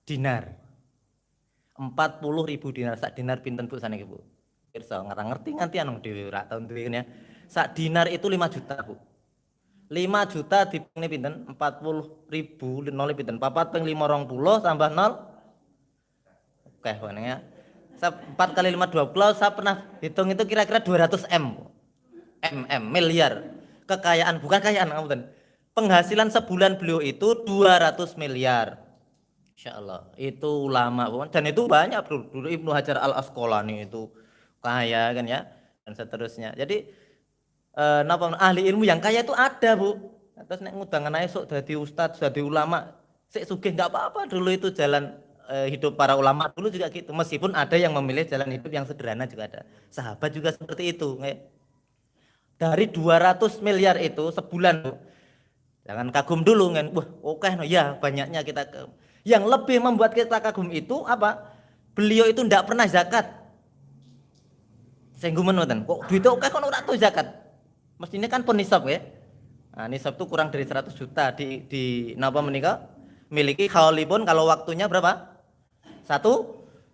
dinar. 40.000 dinar. Sak dinar pinten Bu saniki Bu? Pirsa ngerti nganti anu dhewe ora tau duwe ya. Sak dinar itu 5 juta Bu. 5 juta diping pinten? 40.000 nol pinten? 4 ping 5 20 tambah 0. Oke, ya. 4 kali 5 20. Saya pernah hitung itu kira-kira 200 M. Miliar. Kekayaan bukan kekayaan, penghasilan sebulan beliau itu 200 miliar. Insya Allah itu ulama dan itu banyak bro. Dulu Ibnu Hajar Al Asqalani itu kaya kan ya dan seterusnya. Jadi ahli ilmu yang kaya itu ada Bu. Terus nek ngudangan ae sok dadi ustadz, dadi ulama, sik sugih nggak apa-apa. Dulu itu jalan hidup para ulama dulu juga gitu. Meskipun ada yang memilih jalan hidup yang sederhana juga ada. Sahabat juga seperti itu. Dari 200 miliar itu sebulan Bu. Jangan kagum dulu kan. Wah, oke no ya banyaknya kita yang lebih membuat kita kagum itu apa? Beliau itu tidak pernah zakat. Sehingga menoten, kok duitnya oke kok ora tau zakat. Mestinya kan pun nisab ya. Nah, nisab itu kurang dari 100 juta di napa menika miliki haulipun kalau waktunya berapa? 1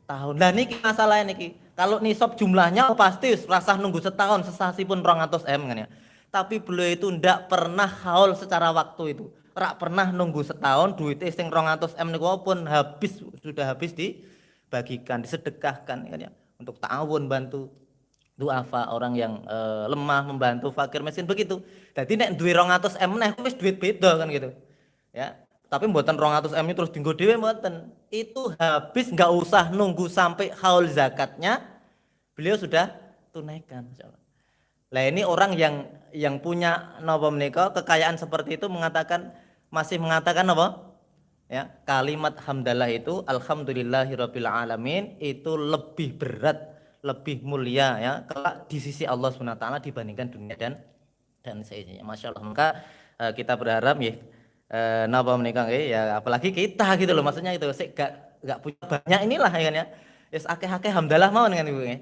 tahun. Nah niki masalahnya niki. Kalau nisab jumlahnya pasti rasah nunggu setahun sesasipun 200 M kan ya. Tapi beliau itu ndak pernah haul secara waktu itu. Rak pernah nunggu setahun duitnya sing 200 M niku pun habis sudah habis dibagikan, disedekahkan kan ya. Untuk ta'awun bantu duafa orang yang lemah membantu fakir miskin begitu. Jadi nek duwe 200 M neh wis duit beda kan gitu. Ya. Tapi mboten 200 M terus dinggo dhewe mboten. Itu habis nggak usah nunggu sampai haul zakatnya beliau sudah tunaikan insyaallah. Lah ini orang yang punya napa menika kekayaan seperti itu masih mengatakan apa? Ya, kalimat hamdalah itu alhamdulillahirabbil alamin itu lebih berat, lebih mulia ya kelak di sisi Allah Subhanahu wa taala dibandingkan dunia dan seisinya. Masya Allah. Maka kita berharap ya napa menika ya apalagi kita gitu loh maksudnya itu sik gak punya banyak inilah ya kan ya. Wis akeh-akeh hamdalah mawon kan Ibu ya.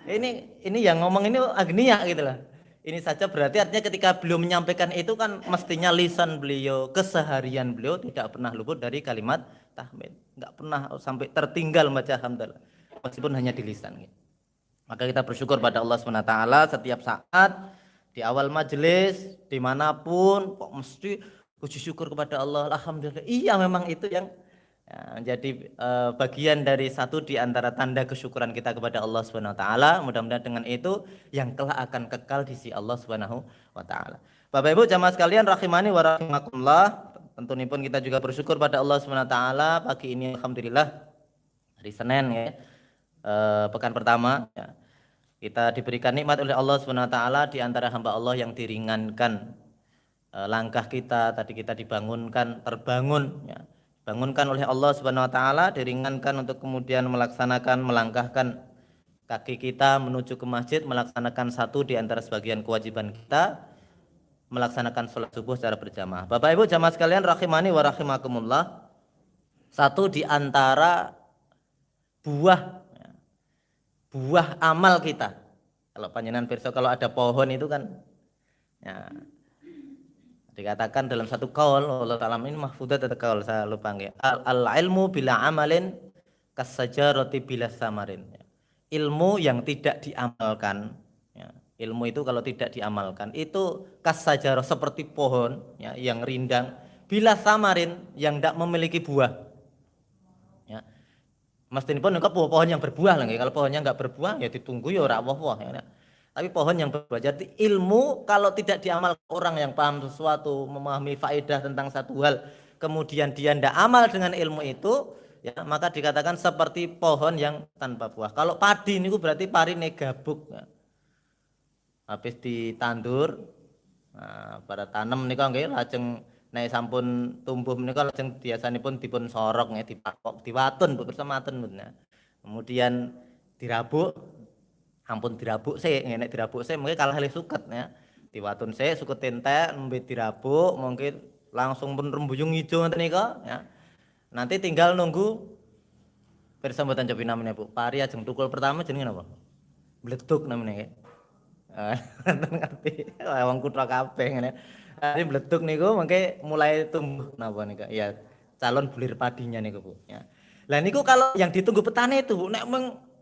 Ini yang ngomong ini agnia gitu lah. Ini saja berarti artinya ketika beliau menyampaikan itu kan mestinya lisan beliau, keseharian beliau tidak pernah luput dari kalimat tahmid. Enggak pernah sampai tertinggal membaca hamdalah. Meskipun hanya di lisan gitu. Maka kita bersyukur pada Allah SWT setiap saat di awal majelis dimanapun kok mesti puji syukur kepada Allah. Alhamdulillah. Iya memang itu yang menjadi bagian dari satu di antara tanda kesyukuran kita kepada Allah Subhanahu wa taala. Mudah-mudahan dengan itu yang kelak akan kekal di sisi Allah Subhanahu wa taala. Bapak Ibu jamaah sekalian rahimani wa rahimakumullah. Tentunya pun kita juga bersyukur pada Allah Subhanahu wa taala pagi ini alhamdulillah hari Senin ya. Pekan pertama ya. Kita diberikan nikmat oleh Allah Subhanahu wa taala di antara hamba Allah yang diringankan langkah kita, tadi kita dibangunkan, terbangun ya. Bangunkan oleh Allah Subhanahu wa taala, diringankan untuk kemudian melaksanakan melangkahkan kaki kita menuju ke masjid, melaksanakan satu di antara sebagian kewajiban kita, melaksanakan sholat subuh secara berjamaah. Bapak Ibu jamaah sekalian rahimani wa rahimakumullah. Satu di antara buah amal kita. Kalau panjenengan pirsa kalau ada pohon itu kan ya dikatakan dalam satu kaul Allah Ta'ala ini mahfudat atau kaul saya lupa nggih. Al ilmu bila amalin kasajarati bila samarin. Ilmu yang tidak diamalkan ya. Ilmu itu kalau tidak diamalkan itu kasajarah seperti pohon ya, yang rindang bila samarin yang tidak memiliki buah ya. Mestipun engko pohon yang berbuah lah kalau pohonnya enggak berbuah ya ditunggu ya ora woh-woh ya. Tapi pohon yang berbuah. Jadi ilmu kalau tidak diamalkan orang yang paham sesuatu, memahami faedah tentang satu hal, kemudian dia tidak amal dengan ilmu itu, ya maka dikatakan seperti pohon yang tanpa buah. Kalau padi ini berarti parine gabuk. Ya. Habis ditandur, nah, pada tanam nih kan lajeng naik sampun tumbuh menika lajeng biasanipun dipun sorok nggih dipakok diwatun bersama matun. Kemudian dirabuk ampun dirabuk sih nek dirabuk sih mungkin kalah oleh suket ya diwatun sih suket entek nembe dirabuk mungkin langsung pun rembuyung hijau ngoten nika ya nanti tinggal nunggu persambutan cobi namanya Bu pari ajeng tukul pertama jenenge napa bleduk namanya ngerti wong kutha kabeh ngene ini bleduk niku mungkin mulai tumbuh napa nika ya calon bulir padinya niku Bu ya. Lah niku kalau yang ditunggu petani itu nek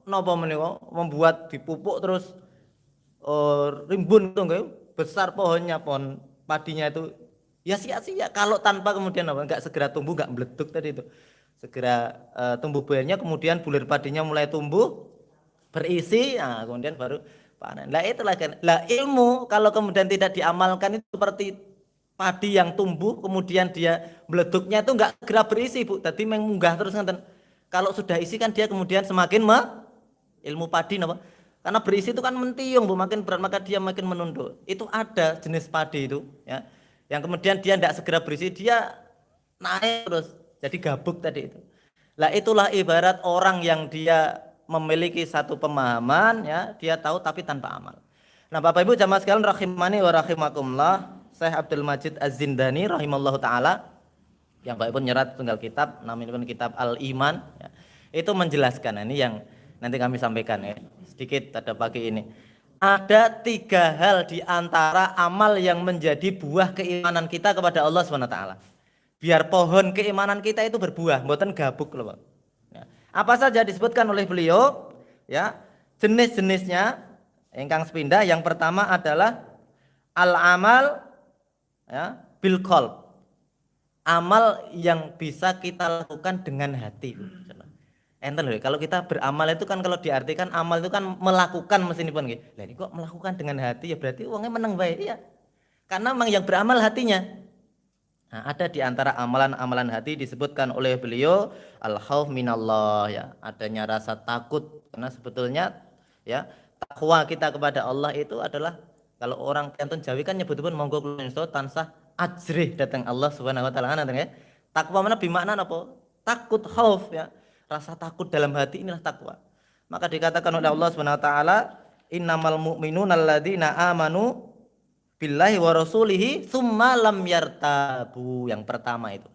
napa menika membuat dipupuk terus rimbun itu enggak besar pohonnya, pohon padinya itu ya sia-sia kalau tanpa kemudian apa enggak segera tumbuh, enggak meleduk tadi itu. Segera tumbuh buahnya, kemudian bulir padinya mulai tumbuh berisi, nah, kemudian baru panen. Lah itulah kan. Lah ilmu kalau kemudian tidak diamalkan itu seperti padi yang tumbuh kemudian dia meleduknya itu enggak segera berisi Bu. Tadi mengunggah terus ngeten. Kalau sudah isi kan dia kemudian semakin ilmu padi napa? Karena berisi itu kan mentiung Bu, makin berat maka dia makin menunduk. Itu ada jenis padi itu ya. Yang kemudian dia tidak segera berisi, dia naik terus. Jadi gabuk tadi itu. Lah itulah ibarat orang yang dia memiliki satu pemahaman ya, dia tahu tapi tanpa amal. Nah, Bapak Ibu jamaah sekalian rahimani wa rahimakumullah, Syekh Abdul Majid Az-Zindani rahimallahu taala yang Bapak Ibu nyerat tunggal kitab namanya kitab Al-Iman ya. Itu menjelaskan, ini yang nanti kami sampaikan ya. Sedikit pada pagi ini. Ada 3 hal di antara amal yang menjadi buah keimanan kita kepada Allah SWT. Biar pohon keimanan kita itu berbuah, mboten gabuk loh Pak. Ya. Apa saja disebutkan oleh beliau? Ya, jenis-jenisnya ingkang sepindah. Yang pertama adalah al-amal ya, bil qalb. Amal yang bisa kita lakukan dengan hati. Enten loh, kalau kita beramal itu kan kalau diartikan amal itu kan melakukan mesinipun nggih. Lah ini kok melakukan dengan hati ya berarti uangnya menang baik ya. Karena memang yang beramal hatinya. Nah, ada di antara amalan-amalan hati disebutkan oleh beliau al-khauf minallah ya, adanya rasa takut karena sebetulnya ya takwa kita kepada Allah itu adalah kalau orang Kanton Jawi kan nyebut-nyebut monggo kula tansah ajrih datang Allah Subhanahu wa taala ya. Takwa mana bimakna apa? Takut khauf ya. Rasa takut dalam hati inilah takwa. Maka dikatakan oleh Allah Subhanahu wa taala, innamal mu'minuna alladzina amanu billahi wa rasulihi tsumma lam yartabu. Yang pertama itu.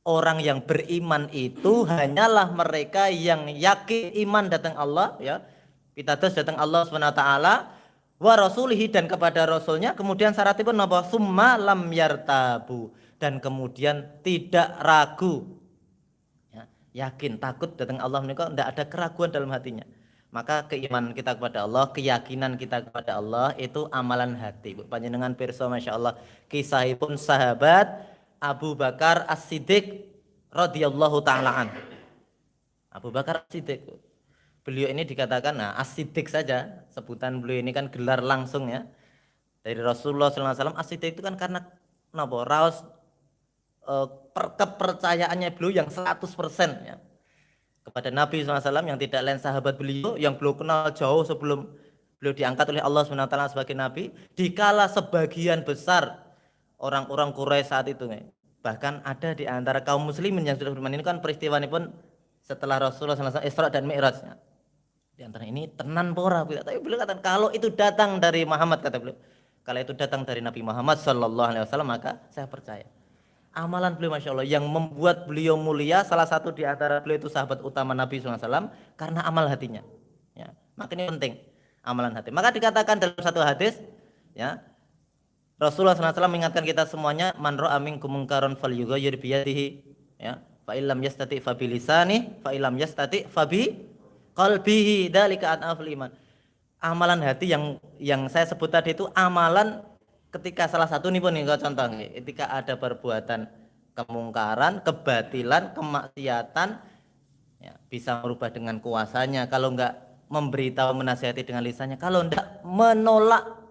Orang yang beriman itu hanyalah mereka yang yakin iman datang Allah ya. Pitados datang Allah Subhanahu wa taala wa rasulihi dan kepada rasulnya, kemudian syaratipun napa? Tsumma lam yartabu dan kemudian tidak ragu. Yakin, takut datang Allah menika tidak ada keraguan dalam hatinya. Maka keimanan kita kepada Allah, keyakinan kita kepada Allah itu amalan hati. Panjenengan pirsa masyaallah kisahipun sahabat Abu Bakar As-Siddiq radhiyallahu taala an. Abu Bakar As-Siddiq. Beliau ini dikatakan As-Siddiq saja, sebutan beliau ini kan gelar langsung ya. Dari Rasulullah sallallahu alaihi wasallam As-Siddiq itu kan karena napa? Raos kepercayaannya beliau yang 100% ya kepada Nabi SAW yang tidak lain sahabat beliau yang beliau kenal jauh sebelum beliau diangkat oleh Allah SWT sebagai Nabi. Dikala sebagian besar orang-orang Quraisy saat itu bahkan ada di antara kaum muslimin yang sudah beriman, ini kan peristiwa ini pun setelah Rasulullah SAW Isra dan Mi'raj ya. Di antara ini tenan pora, tapi beliau katakan kalau itu datang dari Muhammad, kata beliau, kalau itu datang dari Nabi Muhammad SAW maka saya percaya. Amalan beliau Masya Allah yang membuat beliau mulia, salah satu di antara beliau itu sahabat utama Nabi SAW karena amal hatinya ya. Maka ini penting amalan hati. Maka dikatakan dalam satu hadis ya, Rasulullah SAW mengingatkan kita semuanya, man ra'a minkum munkaran falyughayyir biyadihi ya, fa illam yastati fa bilisani fa illam yastati fa bi qalbihi dzalika adaful iman. Amalan hati yang saya sebut tadi itu amalan ketika salah satu nih pun contoh ketika ada perbuatan kemungkaran, kebatilan, kemaksiatan ya, bisa merubah dengan kuasanya, kalau enggak memberitahu menasihati dengan lisannya, kalau enggak menolak,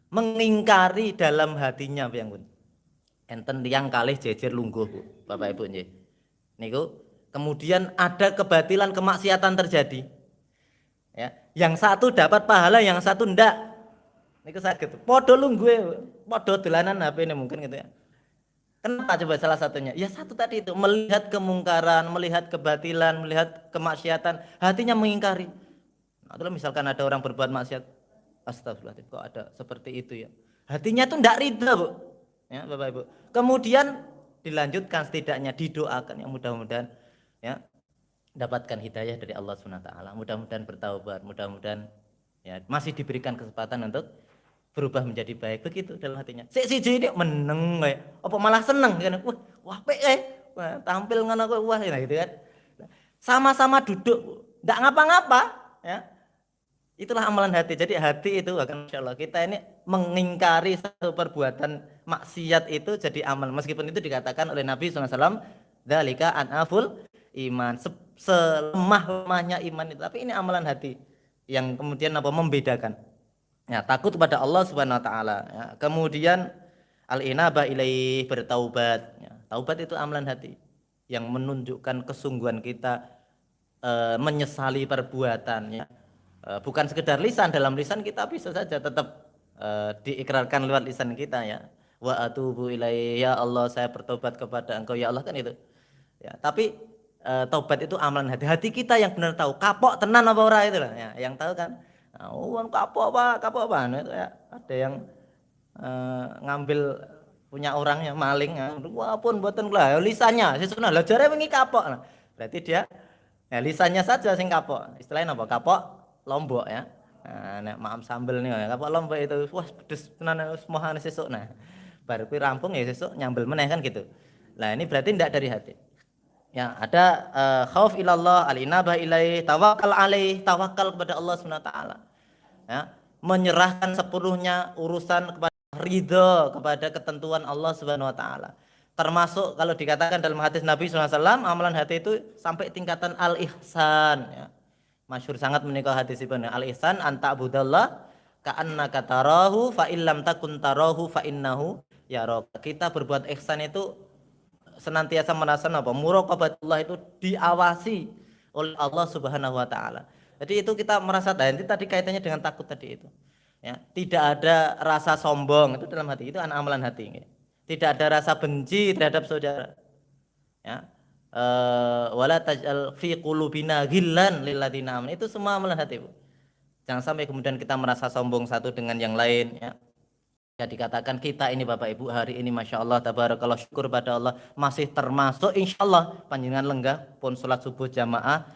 mengingkari dalam hatinya yang pun. Enten tiang kalih jejer lungguh Bu, Bapak Ibu nggih. Niku kemudian ada kebatilan, kemaksiatan terjadi. Ya, yang satu dapat pahala, yang satu ndak. Niku sakit. Podo lungguhe, podo dolanan HP ini mungkin gitu ya. Kenapa coba salah satunya? Ya satu tadi itu, melihat kemungkaran, melihat kebatilan, melihat kemaksiatan, hatinya mengingkari. Nah, kalau misalkan ada orang berbuat maksiat, astagfirullahaladzim, kok ada seperti itu ya. Hatinya tuh ndak ridha Bu. Ya, Bapak Ibu. Kemudian dilanjutkan setidaknya didoakan yang mudah-mudahan ya dapatkan hidayah dari Allah SWT. Mudah-mudahan bertaubat, mudah-mudahan ya masih diberikan kesempatan untuk berubah menjadi baik, begitu dalam hatinya. Si ini meneng apa malah seneng kan? Wah apik Wah, tampil ngono kok wah gitu kan. Sama-sama duduk, enggak ngapa-ngapa, ya. Itulah amalan hati. Jadi hati itu akan Masya Allah kita ini mengingkari satu perbuatan maksiat itu jadi amal. Meskipun itu dikatakan oleh Nabi SAW, dzalika anaful iman. Selemah-lemahnya iman itu. Tapi ini amalan hati yang kemudian apa membedakan. Ya, takut kepada Allah Subhanahu Wa Taala. Ya. Kemudian al-inabah ilaih bertaubat. Ya. Taubat itu amalan hati yang menunjukkan kesungguhan kita menyesali perbuatannya. Bukan sekedar lisan, dalam lisan kita bisa saja tetap diikrarkan lewat lisan kita ya. Wa atubu ilaihi, ya Allah saya bertobat kepada Engkau ya Allah, kan itu. Ya, tapi taubat itu amalan hati. Hati kita yang benar tahu kapok tenan apa ora itu lah ya, yang tahu kan. Oh, kapok apa itu ya. Ada yang ngambil punya orangnya maling ya. Wah pun mboten kula lisannya sesuna lah jare wingi kapok. Nah, berarti dia ya lisannya saja sing kapok. Istilahnya apa? Kapok Lombok ya. Nah, nek maam sambel nih ya. Kapok Lombok itu wah pedes tenan semohane sesuk. Nah, baru kuwi rampung ya sesuk nyambel meneh kan gitu. Nah, ini berarti tidak dari hati. Ya, ada khauf ilallah, al-inabah ilaih, tawakal alaih, tawakal kepada Allah Subhanahu wa taala. Ya, menyerahkan sepenuhnya urusan kepada ridho kepada ketentuan Allah Subhanahu wa taala. Termasuk kalau dikatakan dalam hadis Nabi sallallahu alaihi wasallam, amalan hati itu sampai tingkatan al-ihsan ya. Masyhur sangat menikah hadis ibn al-ihsan anta budallah ka'annaka tarahu fa illam takun tarahu fa innahu yaraka. Kita berbuat ihsan itu senantiasa merasa apa? Muraqabatullah itu diawasi oleh Allah Subhanahu wa taala. Jadi itu kita merasa nanti tadi kaitannya dengan takut tadi itu. Ya, tidak ada rasa sombong itu dalam hati, itu amalan hati. Ya. Tidak ada rasa benci terhadap saudara. Ya. Wala taj'al fi qulubina ghillan lil ladzina amanu. Itu semua amalan hati, Bu. Jangan sampai kemudian kita merasa sombong satu dengan yang lain ya. Ya dikatakan kita ini Bapak Ibu hari ini Masya Allah tabarakallah syukur pada Allah masih termasuk insya Allah panjenengan lenggah pun sholat subuh jamaah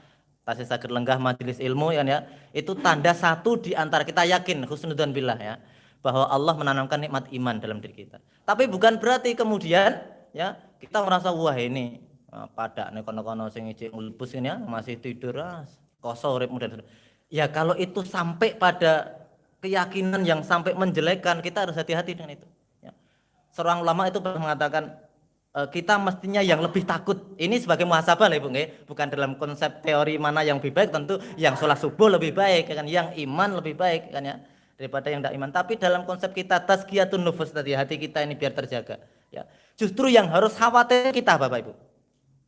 tasih sakit lenggah majelis ilmu ya, itu tanda satu di antara kita yakin husnudzon billah ya bahwa Allah menanamkan nikmat iman dalam diri kita. Tapi bukan berarti kemudian ya kita merasa wah ini pada kono-kono sing ijik ngulpus ini ya masih tidur kosong urip mudah. Ya kalau itu sampai pada keyakinan yang sampai menjelekkan, kita harus hati-hati dengan itu. Ya. Seorang ulama itu pernah mengatakan kita mestinya yang lebih takut. Ini sebagai muhasabah lah Ibu, bukan dalam konsep teori mana yang lebih baik. Tentu yang sholat subuh lebih baik, kan? Yang iman lebih baik, kan ya, daripada yang tidak iman. Tapi dalam konsep kita tazkiyatun nufus tadi, hati kita ini biar terjaga. Ya. Justru yang harus khawatir kita Bapak Ibu.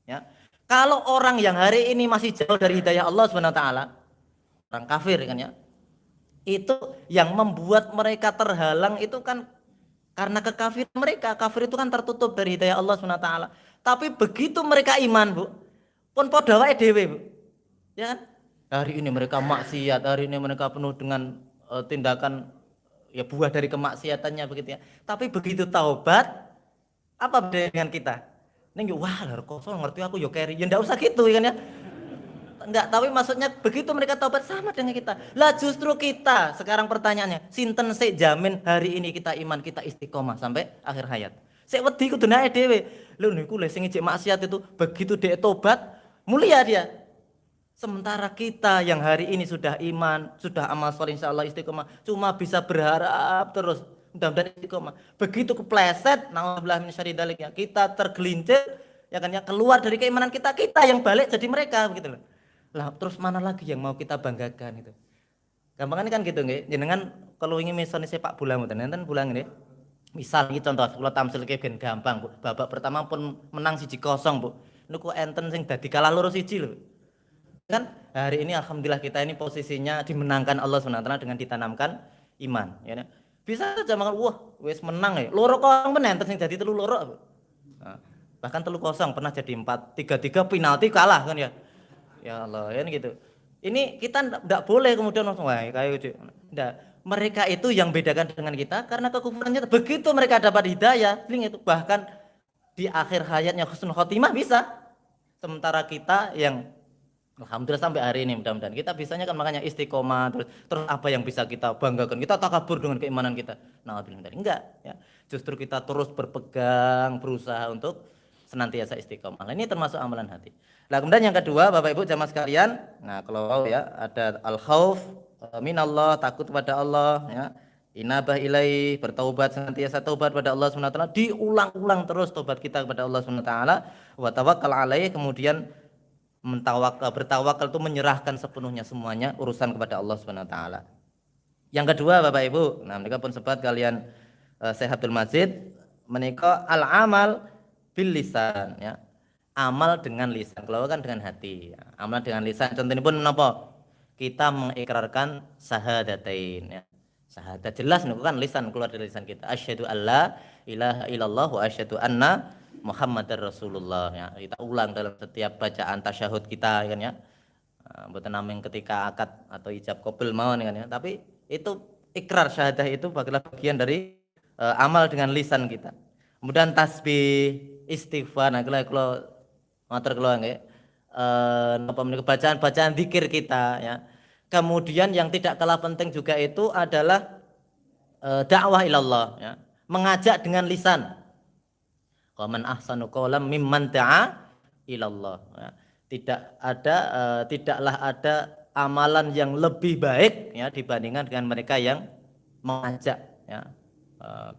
Ya. Kalau orang yang hari ini masih jauh dari hidayah Allah Subhanahu wa taala, orang kafir kan ya. Itu yang membuat mereka terhalang itu kan karena kekafiran mereka. Kafir itu kan tertutup dari hidayah Allah SWT. Tapi begitu mereka iman Bu, pun podo wae dhewe Bu, ya kan? Hari ini mereka maksiat, hari ini mereka penuh dengan tindakan ya buah dari kemaksiatannya begitu ya. Tapi begitu taubat, apa beda dengan kita? Ning wah lho kosong ngerti aku yo carry. Ya ndak usah gitu ya kan ya. Enggak, tapi maksudnya begitu mereka taubat sama dengan kita. Lah justru kita sekarang pertanyaannya, sinten sik jamin hari ini kita iman, kita istiqomah sampai akhir hayat. Sik wedi kudu nae dhewe. Lho niku lho sing ijik maksiat itu begitu dhek tobat, mulia dia. Sementara kita yang hari ini sudah iman, sudah amal saleh insyaallah istiqomah, cuma bisa berharap terus mudah-mudahan istiqomah. Begitu kepleset, naudzubillah min syarri dzalik ya, kita tergelincir ya kan ya, keluar dari keimanan kita, kita yang balik jadi mereka begitu loh. Lah terus mana lagi yang mau kita banggakan itu? Gampangnya kan gitu nggih. Jenengan kalau ingin misalnya sepak bola mboten enten bola nggih. Misal iki contoh kula tamsilke ben gampang, Bu. Babak pertama pun menang 1-0, Bu. Niku enten sing dadi kalah 2-1 lho. Kan hari ini alhamdulillah kita ini posisinya dimenangkan Allah SWT dengan ditanamkan iman, ya. Bisa saja makan wah wis menang ya. 2-0 men enten sing dadi 3-2, Bu. Nah, bahkan 3-0 pernah jadi 4, 3-3 penalti kalah kan ya. Ya Allah, kan gitu. Ini kita tidak boleh kemudian langsung wah kayak gitu. Enggak. Mereka itu yang bedakan dengan kita karena kekufurannya. Begitu mereka dapat hidayah, itu bahkan di akhir hayatnya husnul khotimah bisa. Sementara kita yang alhamdulillah sampai hari ini mudah-mudahan kita bisanya kan makanya istiqomah terus apa yang bisa kita banggakan? Kita takabur dengan keimanan kita. Nah, enggak ya. Justru kita terus berpegang berusaha untuk senantiasa istiqomah. Ini termasuk amalan hati. Nah, kemudian yang kedua, Bapak Ibu jamaah sekalian, nah kalau ya ada al-khauf minallah, takut kepada Allah, ya. Inabah ilaih, bertaubat, senantiasa taubat pada Allah Subhanahu wa taala, diulang-ulang terus taubat kita kepada Allah Subhanahu wa taala, wa tawakkal alaih, kemudian bertawakal itu menyerahkan sepenuhnya semuanya urusan kepada Allah Subhanahu wa taala. Yang kedua, Bapak Ibu, nah mereka pun sempat kalian Syekh Abdul Majid menika al-amal bil lisan, ya. Amal dengan lisan, kalau kan dengan hati. Ya. Amal dengan lisan contohnya pun menapa? Kita mengikrarkan syahadatain, ya. Syahadat jelas niku kan lisan, keluar dari lisan kita. Asyhadu alla ilaha illallah wa asyhadu anna Muhammadar Rasulullah, ya. Kita ulang dalam setiap bacaan tasyahud kita kan ya. Mboten namung ketika akad atau ijab qabul mawon kan ya. Tapi itu ikrar syahadah itu bagian dari amal dengan lisan kita. Kemudian tasbih, istighfar, nah kalau matur kula nggih napa menika bacaan-bacaan zikir kita ya. Kemudian yang tidak kalah penting juga itu adalah dakwah ilallah ya. Mengajak dengan lisan. Wa man ahsanu qawlan mimman da'a ilallah ya. Tidaklah ada amalan yang lebih baik ya dibandingkan dengan mereka yang mengajak ya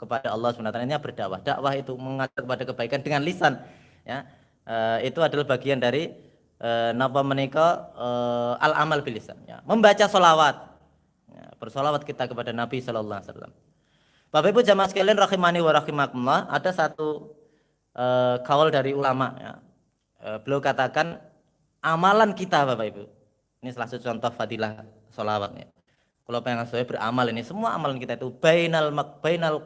kepada Allah SWT, berdakwah. Dakwah itu mengajak kepada kebaikan dengan lisan ya. Itu adalah bagian dari napa menika al-amal bil lisan ya. Membaca sholawat ya, bersolawat kita kepada Nabi sallallahu alaihi wasallam. Bapak Ibu jamaah sekalian rahimani wa rahimakumullah, ada satu kaul dari ulama ya. Beliau katakan amalan kita Bapak Ibu. Ini salah satu contoh fadilah sholawat ya. Kalau pengen saya beramal ini semua amalan kita itu bainal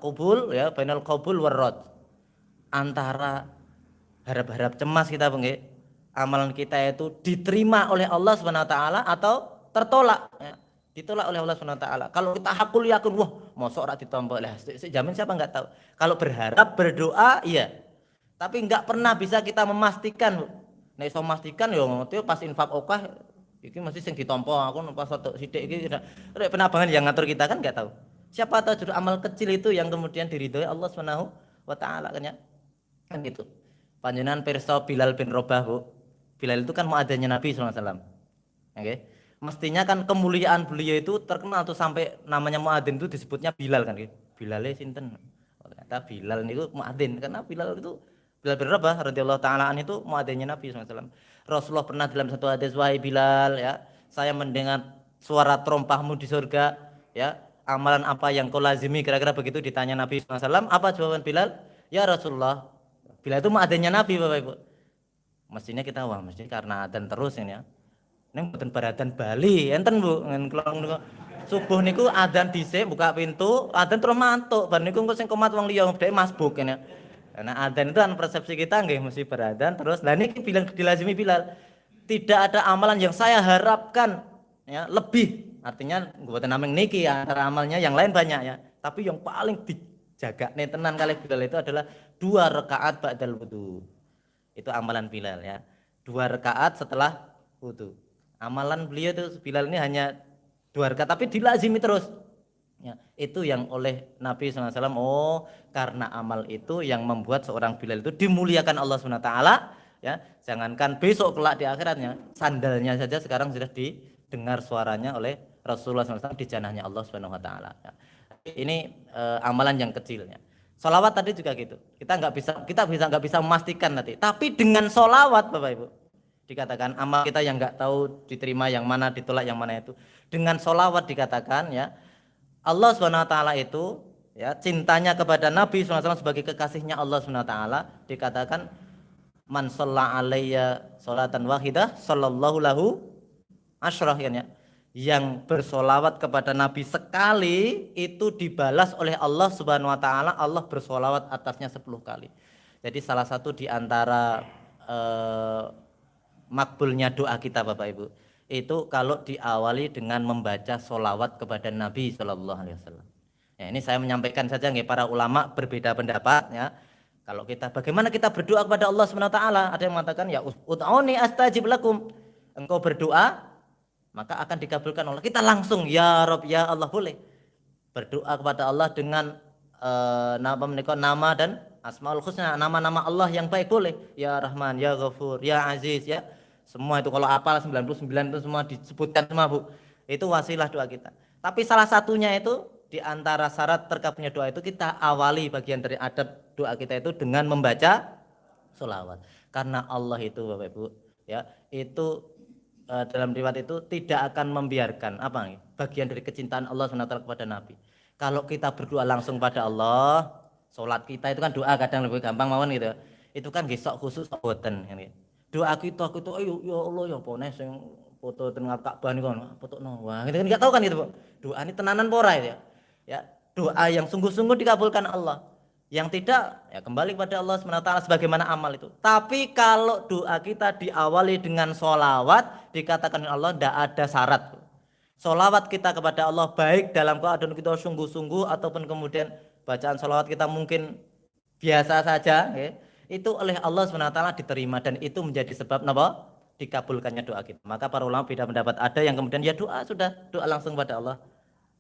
qabul ya, bainal qabul warad. Antara harap-harap cemas kita nggih. Amalan kita itu diterima oleh Allah Subhanahu wa taala atau tertolak ya. Ditolak oleh Allah Subhanahu wa taala. Kalau kita hakul yakin, wah, mosok ora ditampa. Lah, jamin siapa enggak tahu. Kalau berharap, berdoa, iya. Tapi enggak pernah bisa kita memastikan. Nek iso memastikan yo ngono pas infak okah iki mesti sing ditampa, aku pas satu sithik iki rek penabangan yang ngatur kita kan enggak tahu. Siapa tahu justru amal kecil itu yang kemudian diridhoi Allah Subhanahu wa taala kan ya. Kan gitu. Panjenengan pirsa Bilal bin Rabah, Bu. Bilal itu kan muadzinnya Nabi sallallahu alaihi wasallam. Oke. Mestinya kan kemuliaan beliau itu terkenal tuh sampai namanya muadzin itu disebutnya Bilal kan gitu. Bilale sinten? Ternyata Bilal niku muadzin karena Bilal itu Bilal bin Rabah radhiyallahu taala an itu muadzinnya Nabi sallallahu alaihi wasallam. Rasulullah pernah dalam satu hadis, wahai Bilal ya, saya mendengar suara terompahmu di surga ya. Amalan apa yang kau lazimi, kira-kira begitu ditanya Nabi sallallahu alaihi wasallam. Apa jawaban Bilal? Ya Rasulullah, Bilal itu muadzinnya Nabi Bapak Ibu. Mestinya kita wah mesti karena adzan terus ini ya. Neng mboten baradan Bali, enten Bu, ngen subuh niku adzan dhisik buka pintu, adzan terus mantuk, bar niku engko sing komat wong liya dhek masbuk kene. Karena adzan itu kan persepsi kita nggih mesti beradan terus. Lah niki bilang dilazimi Bilal. Tidak ada amalan yang saya harapkan ya lebih. Artinya mboten namung niki ya, antara amalnya yang lain banyak ya. Tapi yang paling dijagane tenan kali Bilal itu adalah 2 rakaat ba'dal wudu. Itu amalan Bilal ya. 2 rakaat setelah wudu. Amalan beliau itu Bilal ini hanya 2 rakaat tapi dilazimi terus. Ya, itu yang oleh Nabi SAW. Oh, karena amal itu yang membuat seorang Bilal itu dimuliakan Allah SWT. Ya, jangankan besok kelak di akhiratnya, sandalnya saja sekarang sudah didengar suaranya oleh Rasulullah SAW di janahnya Allah SWT. Ya. Ini amalan yang kecilnya. Solawat tadi juga gitu. Kita nggak bisa memastikan nanti. Tapi dengan solawat Bapak Ibu, dikatakan amal kita yang nggak tahu diterima yang mana, ditolak yang mana itu. Dengan solawat dikatakan ya Allah SWT itu ya cintanya kepada Nabi SAW sebagai kekasihnya Allah SWT dikatakan man shalla alayya sholatan wahidah sallallahu lahu asyrah ya. Yang bersolawat kepada Nabi sekali itu dibalas oleh Allah Subhanahu wa taala, Allah bersolawat atasnya 10 kali. Jadi salah satu di antara makbulnya doa kita Bapak Ibu itu kalau diawali dengan membaca solawat kepada Nabi Shallallahu Alaihi Wasallam. Ya, ini saya menyampaikan saja nggih, para ulama berbeda pendapat ya. Kalau kita bagaimana kita berdoa kepada Allah Subhanahu wa taala, ada yang mengatakan ya ud'uni astajib lakum. Engkau berdoa maka akan dikabulkan Allah. Kita langsung ya Rabb ya Allah boleh. Berdoa kepada Allah dengan nama dan Asmaul Husna, nama-nama Allah yang baik boleh. Ya Rahman, Ya Ghafur, Ya Aziz, ya. Semua itu kalau apal 99 itu semua disebutkan semua, Bu. Itu wasilah doa kita. Tapi salah satunya itu di antara syarat terkabulnya doa itu kita awali bagian dari adab doa kita itu dengan membaca sholawat. Karena Allah itu Bapak Ibu, ya, itu dalam riwayat itu tidak akan membiarkan apa nih bagian dari kecintaan Allah SWT kepada Nabi. Kalau kita berdoa langsung pada Allah, sholat kita itu kan doa kadang lebih gampang mawon gitu. Itu kan gesok khusus boten gitu. Doa kita ayo ya Allah ya pone sing foto teng Ka'bah niku fotokno. Wah, gitu kan enggak tahu kan gitu, Bu. Doa ini tenanan pora itu ya. Ya, doa yang sungguh-sungguh dikabulkan Allah. Yang tidak ya kembali kepada Allah SWT sebagaimana amal itu. Tapi kalau doa kita diawali dengan sholawat, dikatakan oleh Allah tidak ada syarat. Sholawat kita kepada Allah baik dalam keadaan kita sungguh-sungguh ataupun kemudian bacaan sholawat kita mungkin biasa saja, ya, itu oleh Allah SWT diterima dan itu menjadi sebab apa? Dikabulkannya doa kita. Maka para ulama beda pendapat. Ada yang kemudian ya doa sudah doa langsung pada Allah.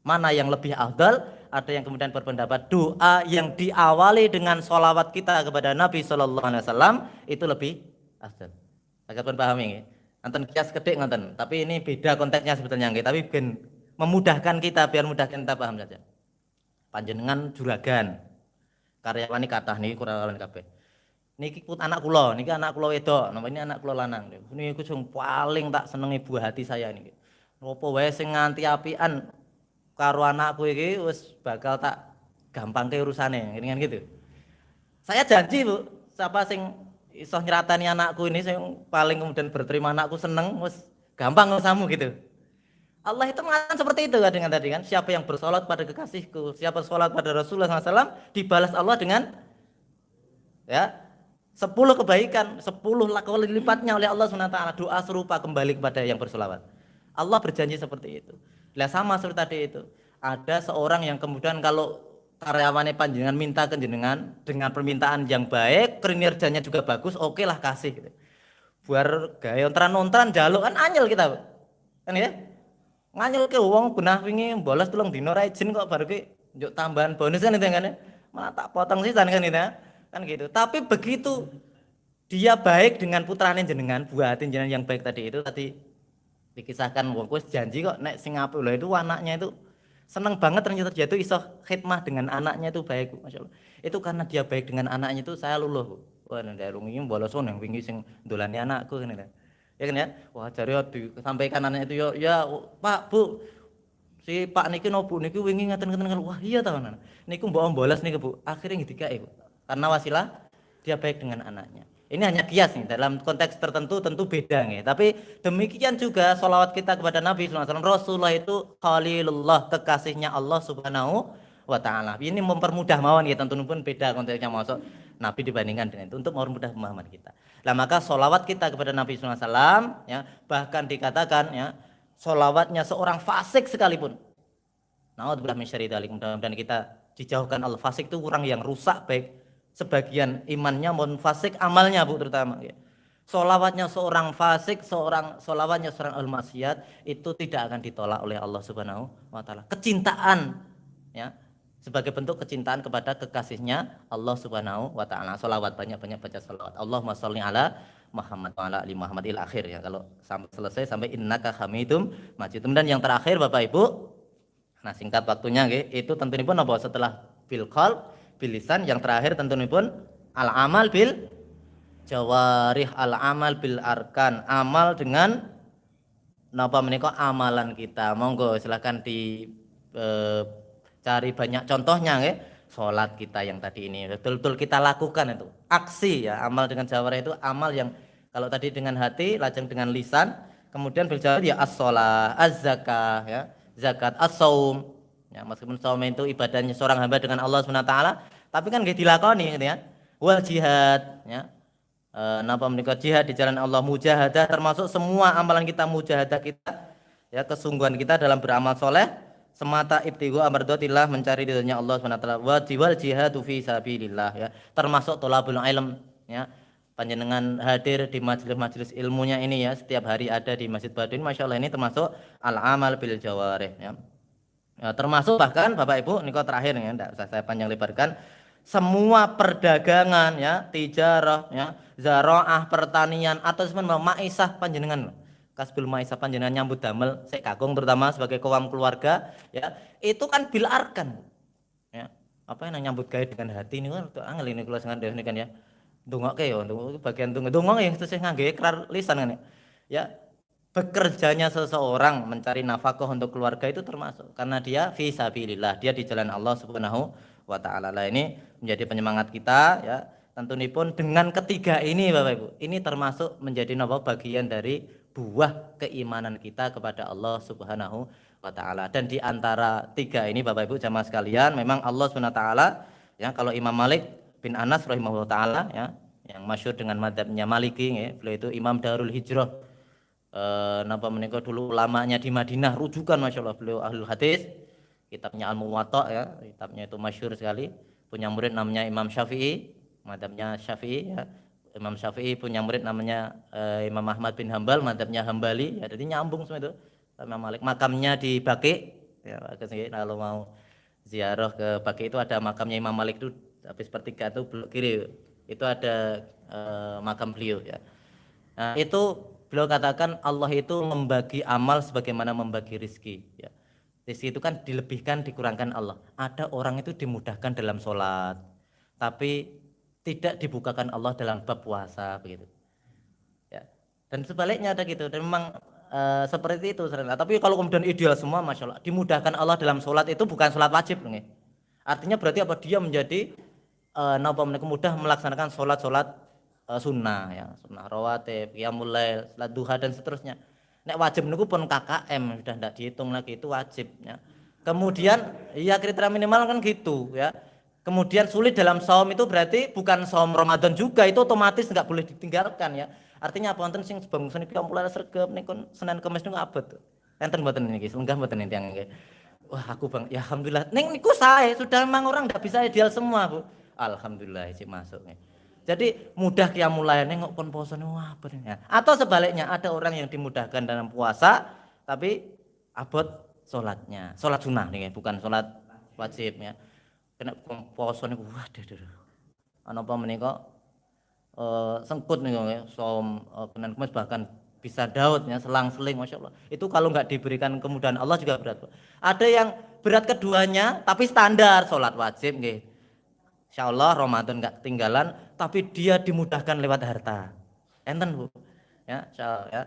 Mana yang lebih afdal? Ada yang kemudian berpendapat doa yang diawali dengan sholawat kita kepada Nabi Shallallahu Alaihi Wasallam itu lebih afdal. Agak pun pahami ya. Nonton kias kedik nonton. Tapi ini beda konteksnya sebetulnya nggih. Tapi biar memudahkan kita, biar mudahkan kita paham saja. Panjenengan juragan, karyawan ini kathah niki kurang kabeh. Niki anak kula, niki anak kula wedok, nama ini anak kula lanang. Niku sing paling tak senengi buah hati saya niki. Apa wae sing nganti apian karo anakku iki wis bakal tak gampangke urusane, kan gitu. Saya janji, Bu, siapa sing iso nyratani anakku ini sing paling kemudian berterima anakku seneng wis gampang urusanmu gitu. Allah itu mengatakan seperti itu kan dengan tadi kan, siapa yang bersolat pada kekasihku, siapa bersolat pada Rasulullah SAW, dibalas Allah dengan ya 10 kebaikan, 10 kali lipatnya oleh Allah SWT. Doa serupa kembali kepada yang bersolawat. Allah berjanji seperti itu. Lah sama seperti tadi itu. Ada seorang yang kemudian kalau karyawannya panjenengan minta ke jenengan dengan permintaan yang baik, kinerjanya juga bagus, oke lah kasih gitu. Buar gawe ontran-ontran jaluk kan anyel kita. Kan ya? Nganyel ke wong benah wingi bolos tulung dino ra izin kok baru ki njuk tambahan bonus kan itu kan. Malah tak potong sisan kan itu. Kan gitu. Tapi begitu dia baik dengan putrane jenengan, buatin jenengan yang baik tadi itu tadi dikisahkan wong kuwi janji kok nek sing apik lho itu anaknya itu seneng banget ternyata dia itu iso khidmah dengan anaknya itu baik, Masya Allah. Itu karena dia baik dengan anaknya itu saya luluh. Wah nek rungi bolos yang wingi sing ndolani anakku kan itu. Ya kan ya? Wah jare disampaikan anaknya itu ya Pak, Bu. Si Pak niki no Bu niki wingi ngaten-ngaten. Wah iya ta anak. Niku mbok bolos niku Bu. Akhirnya dikae Bu. Karena wasilah dia baik dengan anaknya. Ini hanya kias nih, dalam konteks tertentu tentu beda nih. Tapi demikian juga sholawat kita kepada Nabi SAW. Rasulullah itu Khalilullah, kekasihnya Allah Subhanahu wa Ta'ala. Ini mempermudah mawon ya, tentu pun beda konteksnya masuk Nabi dibandingkan dengan itu untuk mempermudah pemahaman kita. Nah maka sholawat kita kepada Nabi SAW, ya, bahkan dikatakan ya sholawatnya seorang fasik sekalipun. Na'udzubillah min syarri dzalik. Mudah-mudahan kita dijauhkan Allah. Fasik itu orang yang rusak baik sebagian imannya maupun fasik amalnya Bu terutama ya. Sholawatnya seorang fasik, sholawatnya seorang ahli maksiat itu tidak akan ditolak oleh Allah Subhanahu wa Ta'ala. Kecintaan ya sebagai bentuk kecintaan kepada kekasihnya Allah Subhanahu wa Ta'ala. Sholawat banyak-banyak baca sholawat. Allahumma sholli ala Muhammad wa ala ali Muhammad il akhir ya. Kalau sampai selesai sampai innaka hamidum majidum. Dan yang terakhir Bapak Ibu, nah singkat waktunya itu tentunya pun apa setelah bil qalb bilisan, yang terakhir tentunya pun al amal bil jawarih, al amal bil arkan, amal dengan napa menika amalan kita. Monggo silahkan cari banyak contohnya nggih. Salat kita yang tadi ini betul-betul kita lakukan itu aksi ya. Amal dengan jawarih itu amal yang kalau tadi dengan hati, lajeng dengan lisan, kemudian bil jawarih ya as-shalah, az-zakah ya, zakat, as-saum. Ya, meskipun saum itu ibadahnya seorang hamba dengan Allah SWT, tapi kan nggih dilakoni gitu ya. Wal jihad ya. Napa menika jihad di jalan Allah, mujahadah termasuk semua amalan kita, mujahadah kita ya, kesungguhan kita dalam beramal soleh semata ibtighu amradatillah, mencari ridhonya Allah SWT. Wal jihadu fi sabilillah ya. Termasuk thalabul ilm ya. Panjenengan hadir di majelis-majelis ilmunya ini ya, setiap hari ada di Masjid Badun, Masya Allah, ini termasuk al-amal bil jawarih ya. Ya, termasuk bahkan Bapak Ibu, ini kok terakhir ya, tidak usah saya panjang lebarkan, semua perdagangan ya, tijarah ya, zaraah pertanian atau semen maisah panjenengan. Kasbil maisah panjenengan nyambut damel sik kakung terutama sebagai kaum keluarga ya, itu kan bil arkan. Ya. Apa yang nyambut gawe dengan hati ini kan angel ini kula sengan ini kan ya. Ndongoke ya, bagian ndonga ya itu sing ngangge ikrar lisan kan ya. Ya, bekerjanya seseorang mencari nafkah untuk keluarga itu termasuk karena dia fi sabilillah, dia di jalan Allah Subhanahu wa taala. Lah ini menjadi penyemangat kita ya. Tentunipun dengan ketiga ini Bapak Ibu, ini termasuk menjadi bagian dari buah keimanan kita kepada Allah Subhanahu wa taala. Dan di antara tiga ini Bapak Ibu jamaah sekalian, memang Allah Subhanahu wa taala ya, kalau Imam Malik bin Anas rahimahullah taala ya, yang masyhur dengan madzhabnya Maliki ya, beliau itu Imam Darul Hijrah. Napa menika dulu ulamanya di Madinah, rujukan Masya Allah, beliau ahlul hadis, kitabnya Al-Muwatta ya, kitabnya itu masyhur sekali. Punya murid namanya Imam Syafi'i, madzhabnya Syafi'i ya. Imam Syafi'i punya murid namanya Imam Ahmad bin Hambal, madzhabnya Hambali ya, jadi nyambung semua itu. Imam Malik makamnya di Baqi ya, kalau mau ziarah ke Baqi itu ada makamnya Imam Malik itu, habis sepertiga itu belok kiri itu ada makam beliau ya. Nah, itu beliau katakan Allah itu membagi amal sebagaimana membagi rizki ya. Rizki itu kan dilebihkan dikurangkan Allah. Ada orang itu dimudahkan dalam sholat tapi tidak dibukakan Allah dalam bab puasa begitu ya. Dan sebaliknya ada gitu, dan memang seperti itu sering. Tapi kalau kemudian ideal semua Masya Allah, dimudahkan Allah dalam sholat itu bukan sholat wajib nih. Artinya berarti apa, dia menjadi mudah melaksanakan sholat sunnah ya, sunnah rawatib, qiyamul lail, salat duha dan seterusnya. Nek wajib niku pun KKM sudah tidak dihitung lagi, itu wajib ya. Kemudian ya kriteria minimal kan gitu ya. Kemudian sulit dalam saum itu berarti bukan saum Ramadan juga, itu otomatis nggak boleh ditinggalkan ya. Artinya apa, wonten sing bangsa niki mulai sregep niku Senin Kamis niku abot. Enten mboten niki, lenggah mboten tiyang niki. Wah, aku Bang, ya alhamdulillah. Ning niku sae, sudah memang orang enggak bisa ideal semua, Bu. Alhamdulillah sih masuk nih. Jadi mudah qiyamul lail nengok kon poso wah bener. Atau sebaliknya ada orang yang dimudahkan dalam puasa tapi abot sholatnya, sholat sunnah nih bukan sholat wajib ya. Kena poso niku waduh. Ana apa menika sengkut nih ya, som Senin Kamis bahkan bisa Daud ya, selang-seling Masya Allah. Itu kalau nggak diberikan kemudahan Allah juga berat. Ada yang berat keduanya tapi standar sholat wajib nggih. Insya Allah Ramadan nggak ketinggalan, tapi dia dimudahkan lewat harta. Enten Bu, ya, insya Allah ya.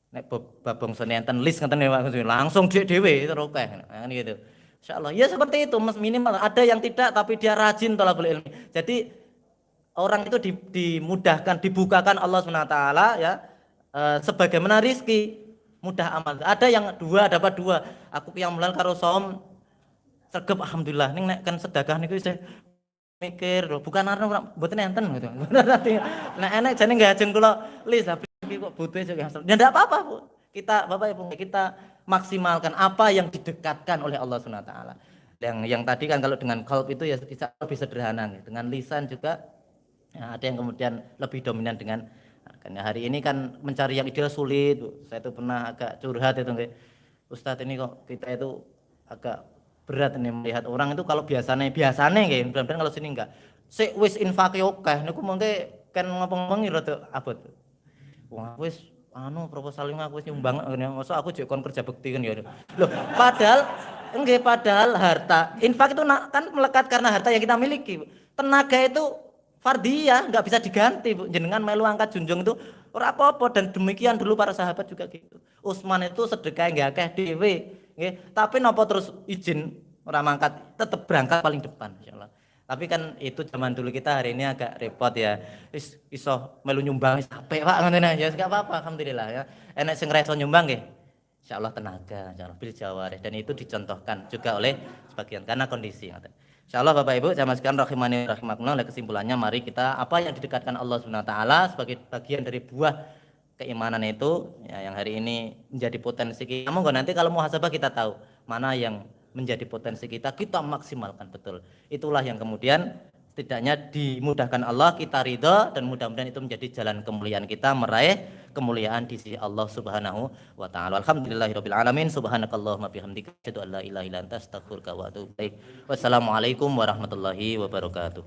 Nek babong seni enten list ngeten langsung dhewe terus oke, kan gitu. Insya Allah, ya seperti itu, minimal. Ada yang tidak, tapi dia rajin thalabul ilmi. Jadi orang itu dimudahkan, dibukakan Allah SWT ya, sebagaimana rizki, mudah amal. Ada yang dua dapat dua. Aku yang mulai karo som, sergap alhamdulillah. Ning nek kan sedekah niku mikir lho, bukan arep mboten enten gitu. Nah enek jane nggak ajeng kula lis iki kok butuh ya enggak apa-apa Bu. Kita Bapak Ibu kita maksimalkan apa yang didekatkan oleh Allah Subhanahu wa taala. Yang tadi kan kalau dengan qalb itu ya lebih sederhana gitu. Dengan lisan juga ya, ada yang kemudian lebih dominan dengan karena hari ini kan mencari yang ideal sulit Bu. Saya itu pernah agak curhat itu nggih. Ustadz ini kok kita itu agak berat ini melihat orang itu kalau biasanya nggih, mudah-mudahan kalau sini enggak. Sik wis infake akeh niku mengke kan ngomong-ngomongi rada abot. Wah, wis proposal aku wis nyumbang ngene, masa aku jek kon kerja bekti kan ya. Loh, padahal harta infak itu kan melekat karena harta yang kita miliki. Tenaga itu fardiyah, enggak bisa diganti, Bu. Jenengan melu angkat junjung itu ora apa-apa, dan demikian dulu para sahabat juga gitu. Utsman itu sedekah nggak akeh dhewe. Tapi nopo terus izin orang mangkat, tetap berangkat paling depan insyaallah. Tapi kan itu zaman dulu, kita hari ini agak repot ya. Iso melu nyumbang capek Pak ngoten ya, enggak apa-apa alhamdulillah ya. Enek sing reso nyumbang nggih. Insyaallah tenaga, insyaallah bil jawarih, dan itu dicontohkan juga oleh sebagian karena kondisi ngoten. Insyaallah Bapak Ibu jamaah sekalian rahimani rahimakumullah, kesimpulannya mari kita apa yang didekatkan Allah Subhanahu wa taala sebagai bagian dari buah keimanan itu ya, yang hari ini menjadi potensi kita. Monggo nanti kalau muhasabah kita tahu mana yang menjadi potensi kita maksimalkan betul. Itulah yang kemudian setidaknya dimudahkan Allah, kita ridha, dan mudah-mudahan itu menjadi jalan kemuliaan kita meraih kemuliaan di sisi Allah Subhanahu wa taala. Alhamdulillahirabbil alamin. Subhanakallahumma bihamdika asyhadu an la ilaha illa anta astaghfiruka wa atubu ilaik. Wassalamualaikum warahmatullahi wabarakatuh.